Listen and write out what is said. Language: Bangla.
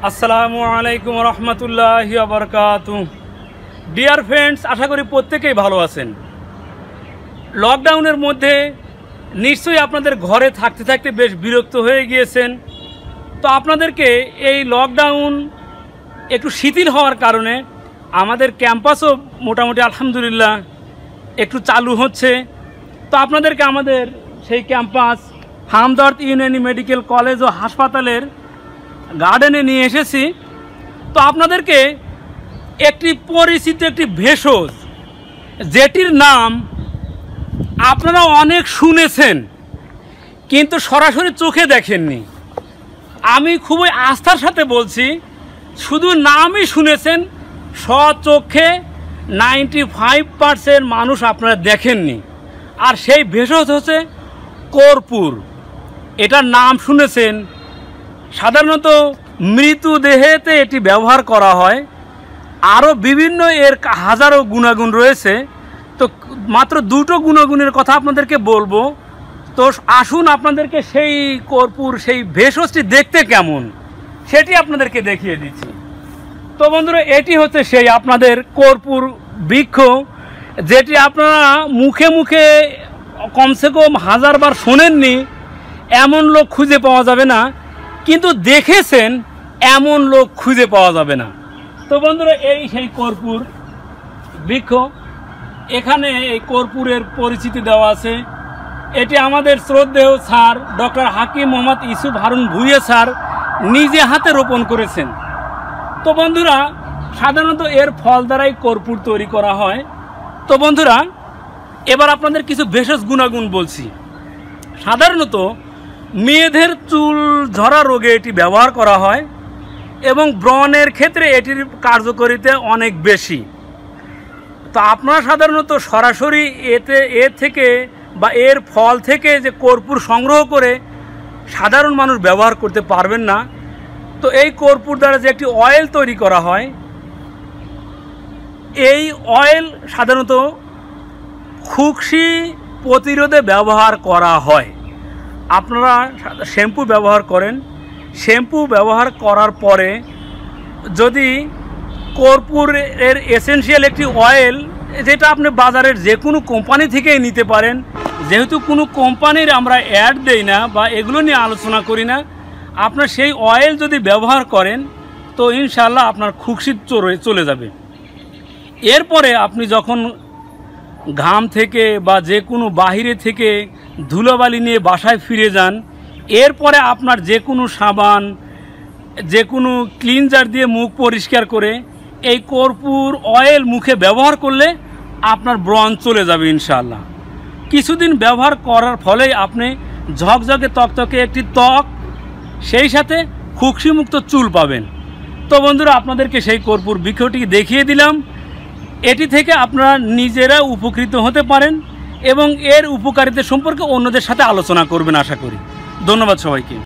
আসসালামু আলাইকুম রহমতুল্লাহি ওয়া বারাকাতুহু। ডিয়ার ফ্রেন্ডস, আশা করি প্রত্যেকেই ভালো আছেন। লকডাউনের মধ্যে নিশ্চয়ই আপনাদের ঘরে থাকতে থাকতে বেশ বিরক্ত হয়ে গিয়েছেন। তো আপনাদেরকে এই লকডাউন একটু শিথিল হওয়ার কারণে আমাদের ক্যাম্পাসও মোটামুটি আলহামদুলিল্লাহ একটু চালু হচ্ছে। তো আপনাদেরকে আমাদের সেই campus Hamdard Unani medical college ও হাসপাতালের গার্ডেনে নিয়ে এসেছি। তো আপনাদেরকে একটি পরিচিত একটি ভেষজ, যেটির নাম আপনারা অনেক শুনেছেন কিন্তু সরাসরি চোখে দেখেননি। আমি খুবই আস্থার সাথে বলছি, শুধু নামই শুনেছেন, স্বচক্ষে 95% মানুষ আপনারা দেখেননি। আর সেই ভেষজ হচ্ছে কর্পূর। এটার নাম শুনেছেন। সাধারণত মৃতদেহেতে এটি ব্যবহার করা হয়। আরও বিভিন্ন এর হাজারো গুণাগুণ রয়েছে। তো মাত্র দুটো গুণাগুণের কথা আপনাদেরকে বলবো। তো আসুন আপনাদেরকে সেই কর্পূর, সেই ভেষজটি দেখতে কেমন সেটি আপনাদেরকে দেখিয়ে দিচ্ছি। তো বন্ধুরা, এটি হচ্ছে সেই আপনাদের কর্পূর বৃক্ষ, যেটি আপনারা মুখে মুখে কমসে কম 1000 বার শোনেননি এমন লোক খুঁজে পাওয়া যাবে না, কিন্তু দেখেছেন এমন লোক খুঁজে পাওয়া যাবে না। তো বন্ধুরা, এই সেই কর্পূর বৃক্ষ। এখানে এই কর্পূরের পরিচিতি দেওয়া আছে। এটি আমাদের শ্রদ্ধেয় স্যার ডক্টর হাকিম মোহাম্মদ ইউসুফ হারুন ভুঁইয়া স্যার নিজে হাতে রোপণ করেছেন। তো বন্ধুরা, সাধারণত এর ফল দ্বারাই কর্পূর তৈরি করা হয়। তো বন্ধুরা, এবার আপনাদের কিছু ভেষজ গুণাগুণ বলছি। সাধারণত মেয়েদের চুল ঝরা রোগে এটি ব্যবহার করা হয় এবং ব্রণের ক্ষেত্রে এটির কার্যকারিতা অনেক বেশি। তো আপনারা সাধারণত সরাসরি এর থেকে বা এর ফল থেকে যে কর্পূর সংগ্রহ করে সাধারণ মানুষ ব্যবহার করতে পারবেন না। তো এই কর্পূর দ্বারা যে একটি অয়েল তৈরি করা হয়, এই অয়েল সাধারণত খুকসি প্রতিরোধে ব্যবহার করা হয়। আপনারা শ্যাম্পু ব্যবহার করেন, শ্যাম্পু ব্যবহার করার পরে যদি কর্পূরের এসেনশিয়াল একটি অয়েল, যেটা আপনি বাজারের যে কোনো কোম্পানি থেকেই নিতে পারেন, যেহেতু কোনো কোম্পানির আমরা অ্যাড দেই না বা এগুলো নিয়ে আলোচনা করি না, আপনার সেই অয়েল যদি ব্যবহার করেন তো ইনশাল্লাহ আপনার খুকশি চলে যাবে। এরপরে আপনি যখন ঘাম থেকে বা যে কোনো বাহিরে থেকে ধুলোবালি নিয়ে বাসায় ফিরে যান, এরপরে আপনার যে কোনো সাবান, যে কোনো ক্লিনজার দিয়ে মুখ পরিষ্কার করে এই কর্পূর অয়েল মুখে ব্যবহার করলে আপনার ব্রণ চলে যাবে ইনশাআল্লাহ। কিছুদিন ব্যবহার করার ফলেই আপনি ঝকঝকে তকতকে একটি ত্বক, সেই সাথে খুকশিমুক্ত চুল পাবেন। তো বন্ধুরা, আপনাদেরকে সেই কর্পূর বৃক্ষটি দেখিয়ে দিলাম। এটি থেকে আপনারা নিজেরা উপকৃত হতে পারেন এবং এর উপকারিতা সম্পর্কে অন্যদের সাথে আলোচনা করবেন আশা করি। ধন্যবাদ সবাইকে।